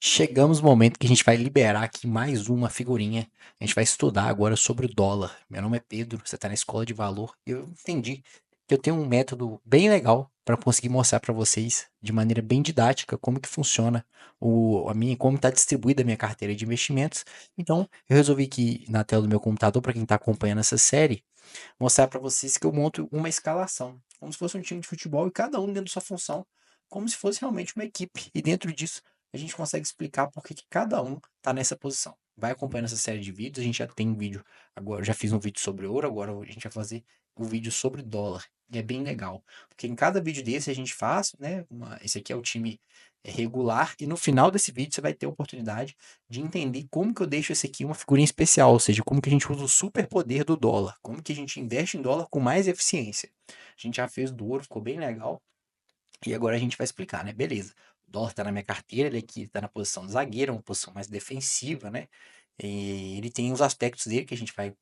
Chegamos no momento que a gente vai liberar aqui mais uma figurinha. A gente vai estudar agora sobre o dólar. Meu nome é Pedro, você está na escola de valor. E eu entendi que eu tenho um método bem legal para conseguir mostrar para vocês de maneira bem didática como que funciona como está distribuída a minha carteira de investimentos. Então, eu resolvi aqui na tela do meu computador, para quem está acompanhando essa série, mostrar para vocês que eu monto uma escalação, como se fosse um time de futebol e cada um dentro da sua função, como se fosse realmente uma equipe. E dentro disso, a gente consegue explicar por que cada um está nessa posição. Vai acompanhando essa série de vídeos, a gente já tem um vídeo, agora eu já fiz um vídeo sobre ouro, agora a gente vai fazer o vídeo sobre dólar. E é bem legal, porque em cada vídeo desse a gente faz, né, esse aqui é o time regular, e no final desse vídeo você vai ter a oportunidade de entender como que eu deixo esse aqui uma figurinha especial, ou seja, como que a gente usa o superpoder do dólar, como que a gente investe em dólar com mais eficiência. A gente já fez do ouro, ficou bem legal, e agora a gente vai explicar, né? Beleza, o dólar tá na minha carteira, ele aqui tá na posição de zagueiro, uma posição mais defensiva, né? E ele tem os aspectos dele que a gente vai,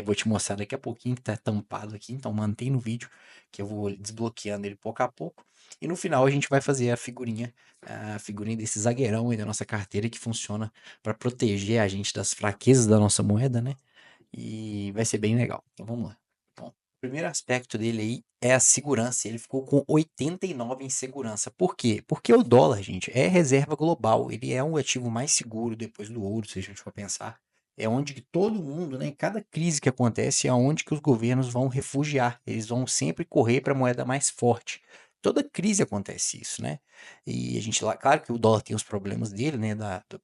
vou te mostrar daqui a pouquinho, que tá tampado aqui, então mantém no vídeo, que eu vou desbloqueando ele pouco a pouco. E no final a gente vai fazer a figurinha desse zagueirão aí da nossa carteira que funciona para proteger a gente das fraquezas da nossa moeda, né? E vai ser bem legal. Então vamos lá. Bom, o primeiro aspecto dele aí é a segurança. Ele ficou com 89 em segurança. Por quê? Porque o dólar, gente, é reserva global. Ele é um ativo mais seguro depois do ouro, se a gente for pensar. É onde que todo mundo, né, em cada crise que acontece, é onde que os governos vão refugiar. Eles vão sempre correr para a moeda mais forte. Toda crise acontece isso, né? E a gente lá, claro que o dólar tem os problemas dele, né,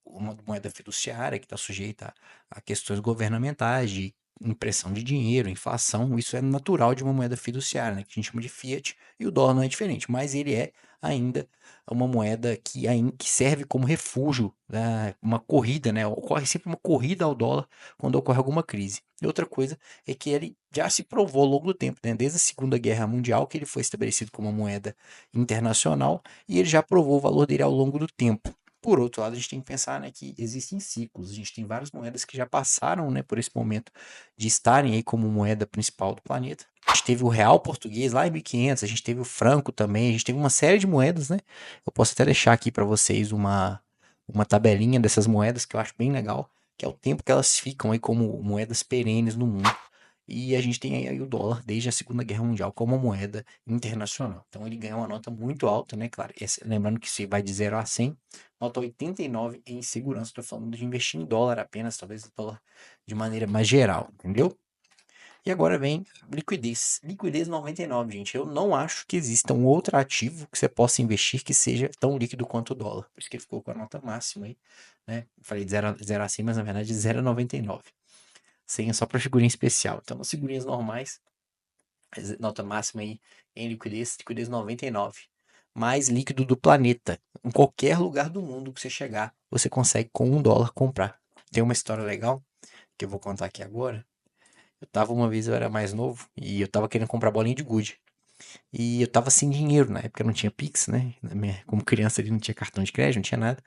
uma moeda fiduciária que está sujeita a questões governamentais, de impressão de dinheiro, inflação, isso é natural de uma moeda fiduciária, né, que a gente chama de fiat, e o dólar não é diferente, mas ele é ainda uma moeda que serve como refúgio, né, uma corrida, né, ocorre sempre uma corrida ao dólar quando ocorre alguma crise. E outra coisa é que ele já se provou ao longo do tempo, né, desde a Segunda Guerra Mundial, que ele foi estabelecido como uma moeda internacional, e ele já provou o valor dele ao longo do tempo. Por outro lado, a gente tem que pensar, né, que existem ciclos. A gente tem várias moedas que já passaram, né, por esse momento de estarem aí como moeda principal do planeta. A gente teve o real português lá em 1500, a gente teve o franco também, a gente teve uma série de moedas, né? Eu posso até deixar aqui para vocês uma tabelinha dessas moedas que eu acho bem legal, que é o tempo que elas ficam aí como moedas perenes no mundo. E a gente tem aí o dólar desde a Segunda Guerra Mundial como uma moeda internacional. Então ele ganha uma nota muito alta, né? Claro, lembrando que se vai de 0 a 100, nota 89 em segurança. Estou falando de investir em dólar apenas, talvez dólar de maneira mais geral, entendeu? E agora vem liquidez. Liquidez 99, gente. Eu não acho que exista um outro ativo que você possa investir que seja tão líquido quanto o dólar. Por isso que ele ficou com a nota máxima aí, né? Eu falei de 0 a 100, mas na verdade de 0 a 99. 100 é só para figurinha especial. Então, nas figurinhas normais, nota máxima aí em liquidez, liquidez 99. Mais líquido do planeta. Em qualquer lugar do mundo que você chegar, você consegue com $1 comprar. Tem uma história legal que eu vou contar aqui agora. Uma vez eu era mais novo e eu tava querendo comprar bolinha de gude. E eu tava sem dinheiro, na época não tinha Pix, né? Como criança ali não tinha cartão de crédito, não tinha nada.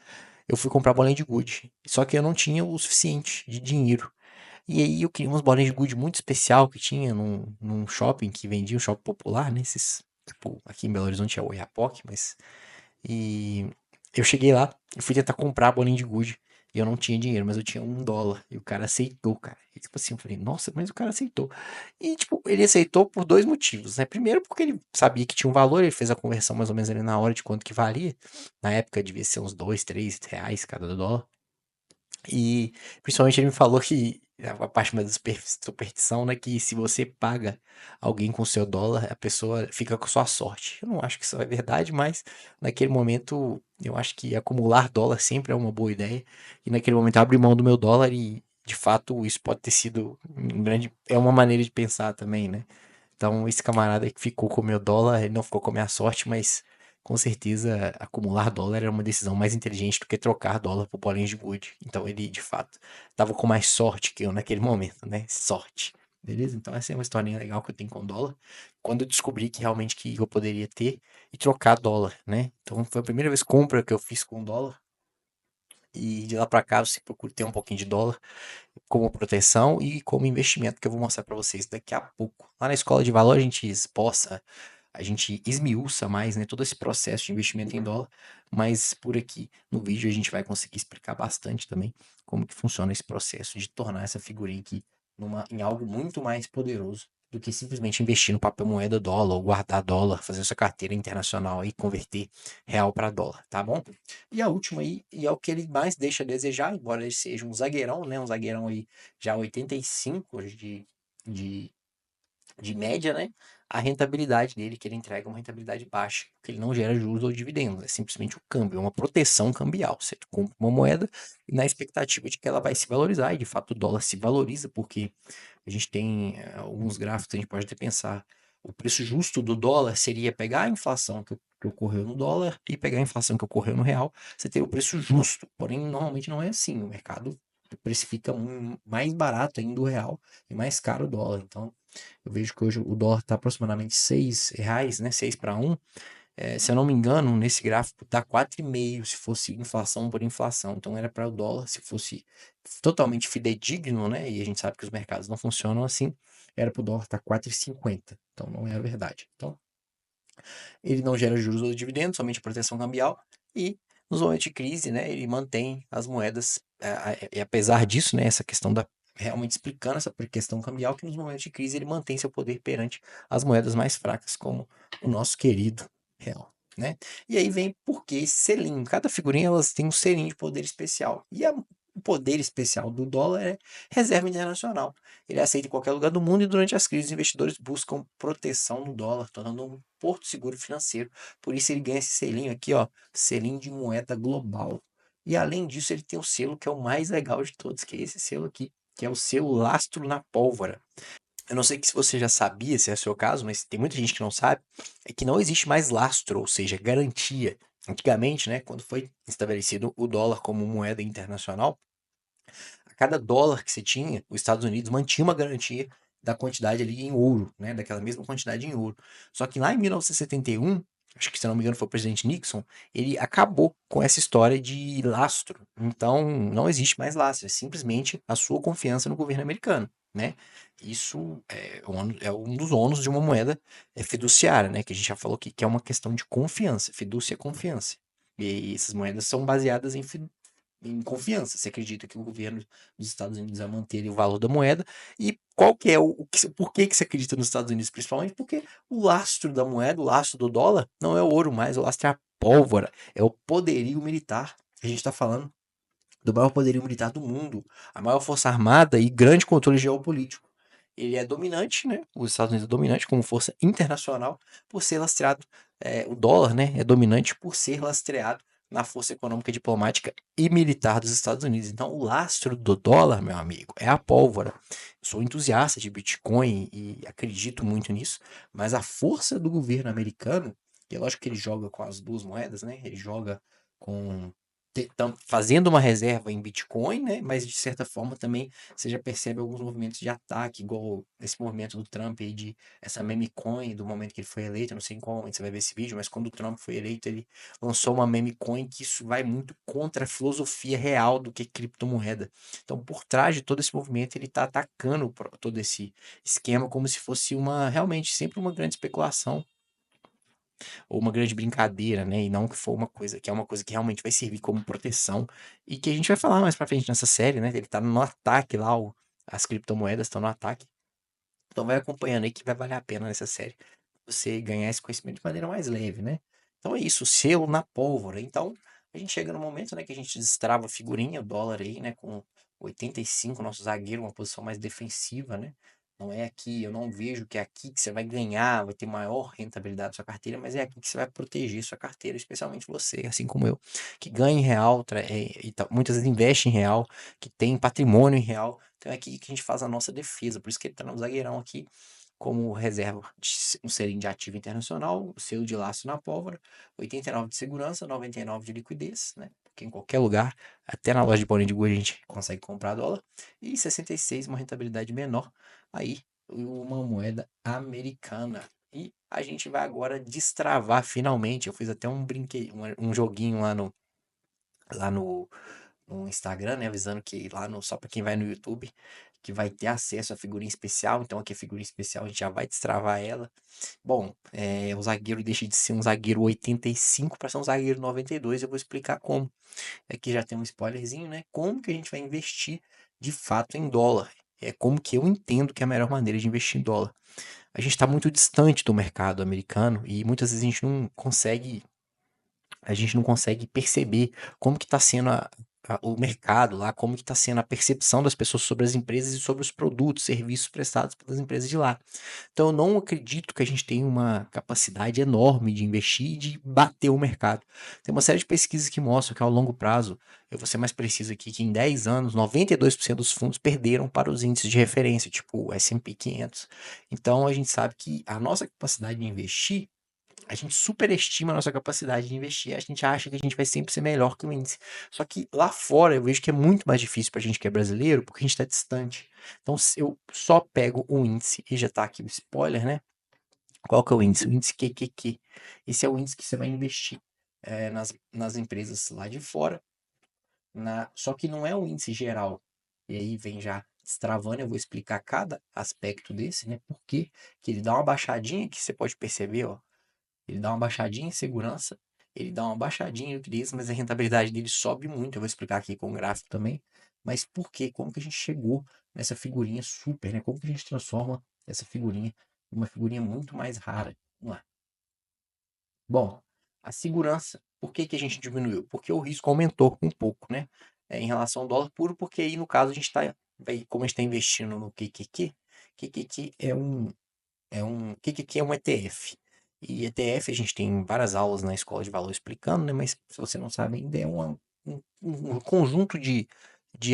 Eu fui comprar bolinha de gude. Só que eu não tinha o suficiente de dinheiro. E aí eu queria umas bolinhas de gude muito especial que tinha num shopping que vendia, um shopping popular, né? Esses, tipo, aqui em Belo Horizonte é o Oiapoque, mas... E eu cheguei lá e fui tentar comprar a bolinha de gude. E eu não tinha dinheiro, mas eu tinha $1. E o cara aceitou, cara. E tipo assim, eu falei, nossa, mas o cara aceitou. E tipo, ele aceitou por dois motivos, né? Primeiro, porque ele sabia que tinha um valor, ele fez a conversão mais ou menos ali na hora de quanto que valia. Na época devia ser uns 2, 3 reais cada dólar. E principalmente ele me falou que a parte mais da superstição, né, que se você paga alguém com seu dólar, a pessoa fica com sua sorte. Eu não acho que isso é verdade, mas naquele momento eu acho que acumular dólar sempre é uma boa ideia. E naquele momento eu abri mão do meu dólar e de fato isso pode ter sido um grande, é uma maneira de pensar também, né? Então esse camarada que ficou com o meu dólar, ele não ficou com a minha sorte, mas com certeza, acumular dólar era uma decisão mais inteligente do que trocar dólar por bolinhas de gude. Então ele, de fato, estava com mais sorte que eu naquele momento, né? Sorte. Beleza? Então essa é uma historinha legal que eu tenho com dólar. Quando eu descobri que realmente que eu poderia ter e trocar dólar, né? Então foi a primeira vez compra que eu fiz com dólar. E de lá para cá eu sempre procuro ter um pouquinho de dólar como proteção e como investimento, que eu vou mostrar para vocês daqui a pouco. Lá na escola de valor a gente esboça a gente esmiuça mais, né, todo esse processo de investimento em dólar, mas por aqui no vídeo a gente vai conseguir explicar bastante também como que funciona esse processo de tornar essa figurinha aqui em algo muito mais poderoso do que simplesmente investir no papel moeda dólar ou guardar dólar, fazer sua carteira internacional e converter real para dólar, tá bom? E a última aí, e é o que ele mais deixa a desejar, embora ele seja um zagueirão, né? Um zagueirão aí já 85 de, de média, né? A rentabilidade dele, que ele entrega uma rentabilidade baixa, porque ele não gera juros ou dividendos, é simplesmente o câmbio, é uma proteção cambial. Você compra uma moeda e na expectativa de que ela vai se valorizar, e de fato o dólar se valoriza, porque a gente tem alguns gráficos, a gente pode até pensar, o preço justo do dólar seria pegar a inflação que ocorreu no dólar e pegar a inflação que ocorreu no real, você ter o preço justo. Porém, normalmente não é assim. O mercado precifica mais barato ainda o real e mais caro o dólar. Então, eu vejo que hoje o dólar está aproximadamente R$ 6, né? 6 para 1. Se eu não me engano, nesse gráfico dá 4,5 se fosse inflação por inflação. Então era para o dólar, se fosse totalmente fidedigno, né? E a gente sabe que os mercados não funcionam assim, era para o dólar estar 4,50. Então não é a verdade. Então ele não gera juros ou dividendos, somente proteção cambial. E nos momentos de crise, né, ele mantém as moedas. E apesar disso, né, essa questão da realmente explicando essa questão cambial, que nos momentos de crise ele mantém seu poder perante as moedas mais fracas, como o nosso querido real, né? E aí vem porque esse selinho, cada figurinha elas tem um selinho de poder especial. O poder especial do dólar é reserva internacional. Ele é aceito em qualquer lugar do mundo e durante as crises os investidores buscam proteção no dólar, tornando um porto seguro financeiro. Por isso ele ganha esse selinho aqui, ó, selinho de moeda global. E além disso, ele tem o selo que é o mais legal de todos, que é esse selo aqui, que é o selo lastro na pólvora. Eu não sei se você já sabia, se é o seu caso, mas tem muita gente que não sabe, é que não existe mais lastro, ou seja, garantia. Antigamente, né, quando foi estabelecido o dólar como moeda internacional, a cada dólar que você tinha, os Estados Unidos mantinha uma garantia da quantidade ali em ouro, né, daquela mesma quantidade em ouro. Só que lá em 1971, acho que se não me engano foi o presidente Nixon, ele acabou com essa história de lastro. Então, não existe mais lastro, é simplesmente a sua confiança no governo americano, né? Isso é um dos ônus de uma moeda fiduciária, né? Que a gente já falou que é uma questão de confiança. Fidúcia é confiança. E essas moedas são baseadas em confiança. Você acredita que o governo dos Estados Unidos vai manter o valor da moeda? E qual que é por que você acredita nos Estados Unidos, principalmente? Porque o lastro da moeda, o lastro do dólar, não é o ouro mais, o lastro é a pólvora, é o poderio militar. A gente está falando do maior poderio militar do mundo, a maior força armada e grande controle geopolítico. Ele é dominante, né? Os Estados Unidos é dominante como força internacional por ser lastreado. O dólar, né, é dominante por ser lastreado na força econômica, diplomática e militar dos Estados Unidos. Então, o lastro do dólar, meu amigo, é a pólvora. Eu sou entusiasta de Bitcoin e acredito muito nisso, mas a força do governo americano, e é lógico que ele joga com as duas moedas, né? Ele joga com fazendo uma reserva em Bitcoin, né? Mas de certa forma também você já percebe alguns movimentos de ataque, igual esse movimento do Trump aí de essa meme coin do momento que ele foi eleito. Eu não sei em qual momento você vai ver esse vídeo, mas quando o Trump foi eleito, ele lançou uma meme coin que isso vai muito contra a filosofia real do que é criptomoeda. Então, por trás de todo esse movimento, ele está atacando todo esse esquema como se fosse uma realmente sempre uma grande especulação ou uma grande brincadeira, né? E não que for uma coisa que é uma coisa que realmente vai servir como proteção e que a gente vai falar mais pra frente nessa série, né? Ele tá no ataque lá, as criptomoedas estão no ataque. Então vai acompanhando aí que vai valer a pena nessa série você ganhar esse conhecimento de maneira mais leve, né? Então é isso, selo na pólvora. Então a gente chega no momento, né, que a gente destrava a figurinha, o dólar aí, né, com 85, nosso zagueiro, uma posição mais defensiva, né? Não é aqui, eu não vejo que é aqui que você vai ganhar, vai ter maior rentabilidade da sua carteira, mas é aqui que você vai proteger sua carteira, especialmente você, assim como eu, que ganha em real, muitas vezes investe em real, que tem patrimônio em real. Então é aqui que a gente faz a nossa defesa, por isso que ele tá no zagueirão aqui como reserva de um selinho de ativo internacional, o selo de laço na pólvora, 89 de segurança, 99 de liquidez, né? Porque em qualquer lugar, até na loja de bolinha de gude a gente consegue comprar dólar, e 66 uma rentabilidade menor, aí uma moeda americana. E a gente vai agora destravar finalmente. Eu fiz até um joguinho lá no Instagram, né, avisando que lá no só para quem vai no YouTube, que vai ter acesso à figurinha especial. Então aqui a figurinha especial a gente já vai destravar ela. Bom, o zagueiro deixa de ser um zagueiro 85 para ser um zagueiro 92. Eu vou explicar como. Aqui já tem um spoilerzinho, né? Como que a gente vai investir de fato em dólar. É como que eu entendo que é a melhor maneira de investir em dólar. A gente está muito distante do mercado americano e muitas vezes a gente não consegue perceber como que está sendo o mercado lá, como que está sendo a percepção das pessoas sobre as empresas e sobre os produtos, serviços prestados pelas empresas de lá. Então eu não acredito que a gente tenha uma capacidade enorme de investir e de bater o mercado. Tem uma série de pesquisas que mostram que ao longo prazo, eu vou ser mais preciso aqui, que em 10 anos, 92% dos fundos perderam para os índices de referência, tipo o S&P 500. Então a gente sabe que a nossa capacidade de investir, a gente superestima a nossa capacidade de investir. A gente acha que a gente vai sempre ser melhor que o índice. Só que lá fora eu vejo que é muito mais difícil pra gente que é brasileiro, porque a gente está distante. Então, se eu só pego o índice, e já tá aqui o spoiler, né? Qual que é o índice? O índice QQQ. Esse é o índice que você vai investir nas empresas lá de fora. Só que não é o índice geral. E aí vem já destravando, eu vou explicar cada aspecto desse, né? Por quê? Que ele dá uma baixadinha que você pode perceber, ó. Ele dá uma baixadinha em segurança, ele dá uma baixadinha em liquidez, mas a rentabilidade dele sobe muito. Eu vou explicar aqui com o gráfico também. Mas por quê? Como que a gente chegou nessa figurinha super, né? Como que a gente transforma essa figurinha em uma figurinha muito mais rara? Vamos lá. Bom, a segurança, por que que a gente diminuiu? Porque o risco aumentou um pouco, né? Em relação ao dólar puro, porque aí no caso a gente está, como a gente está investindo no QQQ, QQQ é um ETF. E ETF a gente tem várias aulas na escola de valor explicando, né? Mas se você não sabe ainda, é um conjunto de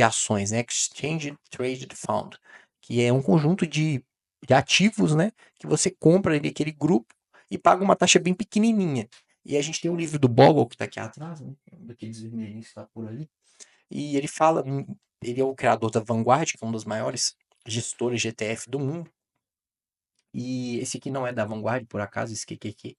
ações, né? Exchange Traded Fund, que é um conjunto de ativos, né? Que você compra ali aquele grupo e paga uma taxa bem pequenininha. E a gente tem um livro do Bogle que está aqui atrás, né? Daqueles vermelhinhos que está por ali. E ele fala, ele é o criador da Vanguard, que é um dos maiores gestores de ETF do mundo. E esse aqui não é da Vanguard, por acaso, esse QQQ,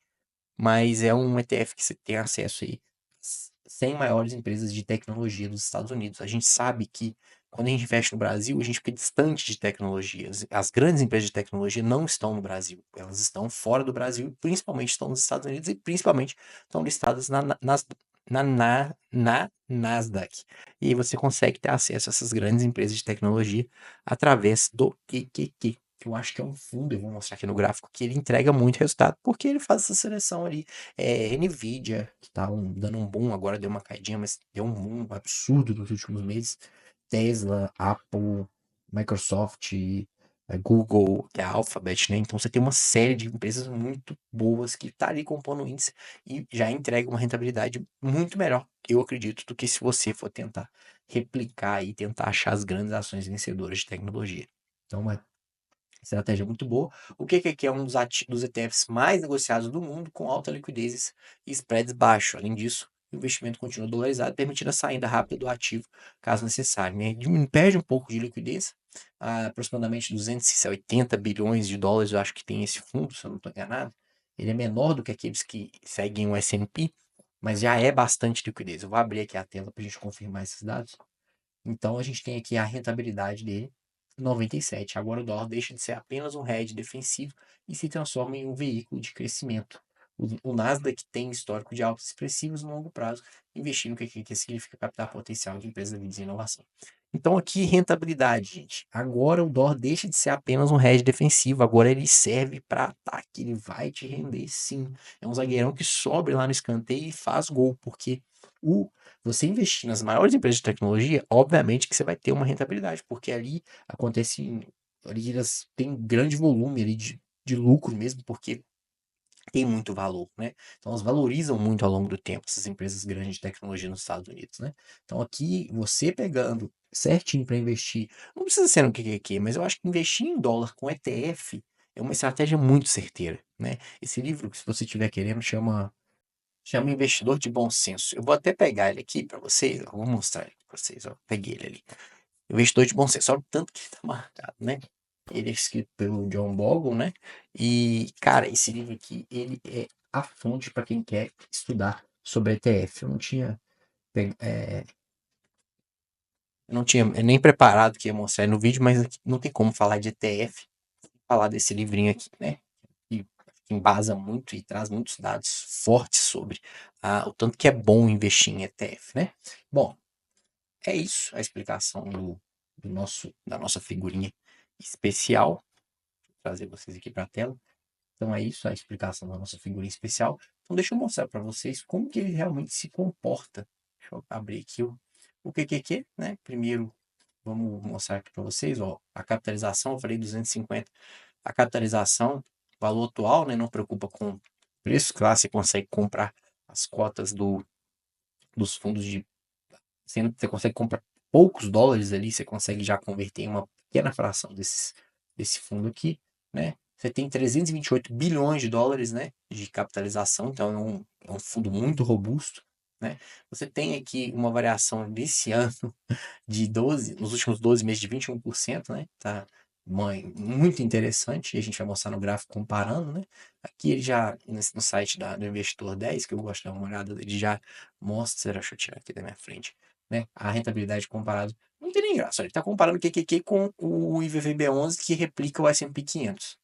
mas é um ETF que você tem acesso aí às 100 maiores empresas de tecnologia dos Estados Unidos. A gente sabe que quando a gente investe no Brasil, a gente fica distante de tecnologias. As grandes empresas de tecnologia não estão no Brasil, elas estão fora do Brasil, principalmente estão nos Estados Unidos e principalmente estão listadas na Nasdaq. E aí você consegue ter acesso a essas grandes empresas de tecnologia através do QQQ. Que eu acho que é um fundo, eu vou mostrar aqui no gráfico, que ele entrega muito resultado, porque ele faz essa seleção ali. Nvidia, que tá dando um boom, agora deu uma caidinha, mas deu um boom absurdo nos últimos meses. Tesla, Apple, Microsoft, Google, que é a Alphabet, né? Então você tem uma série de empresas muito boas que tá ali compondo o índice e já entrega uma rentabilidade muito melhor, eu acredito, do que se você for tentar replicar e tentar achar as grandes ações vencedoras de tecnologia. Então, estratégia muito boa. O que é um dos ETFs mais negociados do mundo, com alta liquidez e spreads baixos. Além disso, o investimento continua dolarizado, permitindo a saída rápida do ativo, caso necessário. Né? Perde um pouco de liquidez, aproximadamente 280 bilhões de dólares, eu acho que tem esse fundo, se eu não estou enganado. Ele é menor do que aqueles que seguem o S&P, mas já é bastante liquidez. Eu vou abrir aqui a tela para a gente confirmar esses dados. Então a gente tem aqui a rentabilidade dele, 97. Agora o dólar deixa de ser apenas um hedge defensivo e se transforma em um veículo de crescimento. O Nasdaq tem histórico de altos expressivos no longo prazo, investindo no que significa captar potencial de empresas líderes em inovação. Então aqui rentabilidade, gente. Agora o dólar deixa de ser apenas um hedge defensivo, agora ele serve para ataque, ele vai te render sim. É um zagueirão que sobe lá no escanteio e faz gol, porque você investir nas maiores empresas de tecnologia, obviamente que você vai ter uma rentabilidade, porque ali ali elas têm grande volume ali de lucro mesmo, porque tem muito valor, né? Então elas valorizam muito ao longo do tempo, essas empresas grandes de tecnologia nos Estados Unidos, né? Então aqui, você pegando certinho para investir, não precisa ser no QQQ, mas eu acho que investir em dólar com ETF é uma estratégia muito certeira, né? Esse livro, se você estiver querendo, chama Investidor de Bom Senso. Eu vou até pegar ele aqui para vocês, eu vou mostrar ele para vocês, ó. Peguei ele ali. Investidor de Bom Senso, olha o tanto que está marcado, né? Ele é escrito pelo John Bogle, né? E, cara, esse livro aqui, ele é a fonte para quem quer estudar sobre ETF. Eu não tinha Eu não tinha nem preparado que ia mostrar aí no vídeo, mas aqui não tem como falar de ETF, falar desse livrinho aqui, né? Que embasa muito e traz muitos dados fortes sobre o tanto que é bom investir em ETF, né? Bom, é isso a explicação da nossa figurinha especial. Vou trazer vocês aqui para a tela. Então é isso a explicação da nossa figurinha especial. Então deixa eu mostrar para vocês como que ele realmente se comporta. Deixa eu abrir aqui o QQQ, né? Primeiro, vamos mostrar aqui para vocês, ó, a capitalização, eu falei 250. A capitalização, valor atual, né? Não preocupa com preço, claro, você consegue comprar as cotas dos fundos de sendo que você consegue comprar poucos dólares ali, você consegue já converter em uma pequena fração desse fundo aqui, né? Você tem 328 bilhões de dólares, né, de capitalização, então é um fundo muito robusto, né? Você tem aqui uma variação desse ano de 12, nos últimos 12 meses de 21%, né? Tá muito interessante, e a gente vai mostrar no gráfico comparando, né? Aqui ele já, no site do Investidor 10, que eu gosto de dar uma olhada, ele já mostra, deixa eu tirar aqui da minha frente, né? A rentabilidade comparada. Não tem nem graça, ele está comparando o QQQ com o IVVB11 que replica o S&P 500.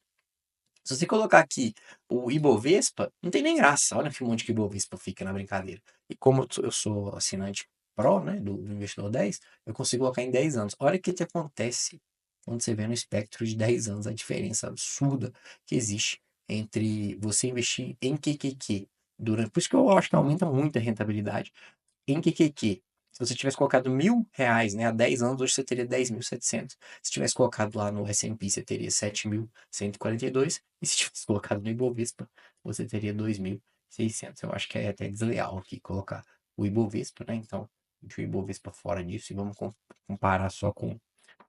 Se você colocar aqui o Ibovespa, não tem nem graça. Olha que monte que Ibovespa fica na brincadeira. E como eu sou assinante Pro, né, do Investidor 10, eu consigo colocar em 10 anos. Olha o que acontece quando você vê no espectro de 10 anos a diferença absurda que existe entre você investir em QQQ durante. Por isso que eu acho que aumenta muito a rentabilidade em QQQ. Se você tivesse colocado R$ 1.000, né, há 10 anos, hoje você teria 10.700. Se tivesse colocado lá no S&P, você teria 7.142. E se tivesse colocado no Ibovespa, você teria 2.600. Eu acho que é até desleal aqui colocar o Ibovespa, né? Então, deixa o Ibovespa fora disso e vamos comparar só com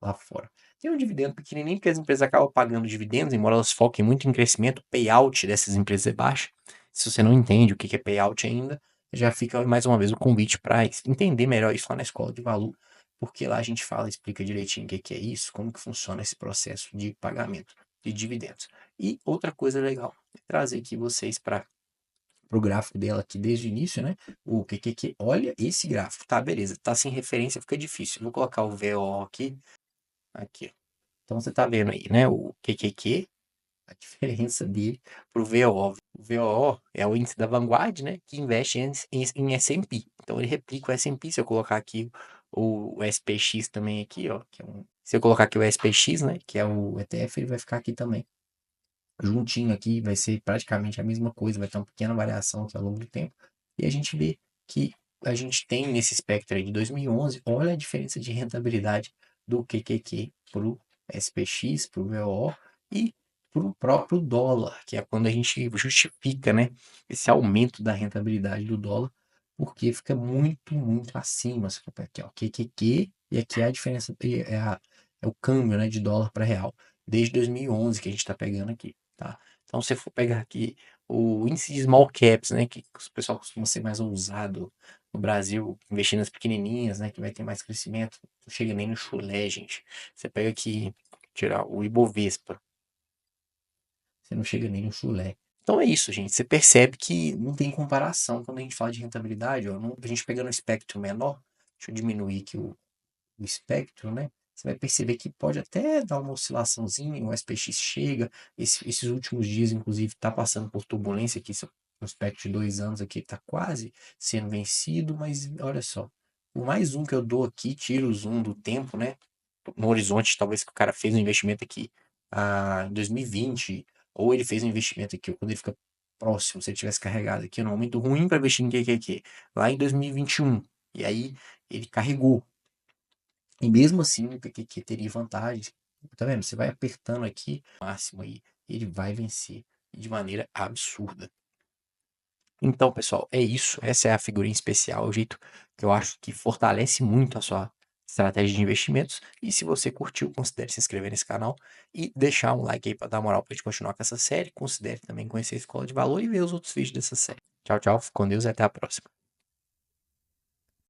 lá fora. Tem um dividendo pequenininho, porque as empresas acabam pagando dividendos, embora elas foquem muito em crescimento, o payout dessas empresas é baixo. Se você não entende o que é payout ainda, já fica mais uma vez o convite para entender melhor isso lá na escola de valor, porque lá a gente fala, explica direitinho o que é isso, como que funciona esse processo de pagamento de dividendos. E outra coisa legal é trazer aqui vocês para o gráfico dela aqui desde o início, né? O que olha esse gráfico, tá? Beleza, tá sem referência, fica difícil. Vou colocar o VO aqui. Então você tá vendo aí, né? O QQQ, a diferença dele pro VOO. O VOO é o índice da Vanguard, né? Que investe em S&P. Então ele replica o S&P. Se eu colocar aqui o SPX também aqui, ó, se eu colocar aqui o SPX, né? Que é o ETF, ele vai ficar aqui também. Juntinho aqui, vai ser praticamente a mesma coisa, vai ter uma pequena variação aqui ao longo do tempo. E a gente vê que a gente tem nesse espectro aí de 2011, olha a diferença de rentabilidade do QQQ para o SPX, para o VOO e para o próprio dólar, que é quando a gente justifica, né, esse aumento da rentabilidade do dólar, porque fica muito, muito acima. Você for aqui, ó, QQQ, e aqui é a diferença, é o câmbio, né, de dólar para real, desde 2011 que a gente está pegando aqui, tá? Então, se for pegar aqui o índice de small caps, né, que o pessoal costuma ser mais ousado no Brasil, investir nas pequenininhas, né, que vai ter mais crescimento, não chega nem no chulé, gente. Você pega aqui, tirar o Ibovespa, você não chega nem no chulé. Então é isso, gente. Você percebe que não tem comparação quando a gente fala de rentabilidade. Ó, a gente pegando um espectro menor, deixa eu diminuir aqui o espectro, né? Você vai perceber que pode até dar uma oscilaçãozinha, o SPX chega, esses últimos dias, inclusive, está passando por turbulência aqui, no espectro de 2 anos aqui, está quase sendo vencido, mas olha só, o mais um que eu dou aqui, tiro o zoom do tempo, né? No horizonte, talvez que o cara fez um investimento aqui em 2020, ou ele fez um investimento aqui, quando ele fica próximo, se ele tivesse carregado aqui, no momento ruim para investir em QQQ, lá em 2021, e aí ele carregou. E mesmo assim, o PQQ teria vantagens. Tá vendo? Você vai apertando aqui, máximo aí, ele vai vencer de maneira absurda. Então, pessoal, é isso. Essa é a figurinha especial, o jeito que eu acho que fortalece muito a sua estratégia de investimentos. E se você curtiu, considere se inscrever nesse canal e deixar um like aí para dar moral para a gente continuar com essa série. Considere também conhecer a Escola de Valor e ver os outros vídeos dessa série. Tchau, tchau. Fique com Deus e até a próxima.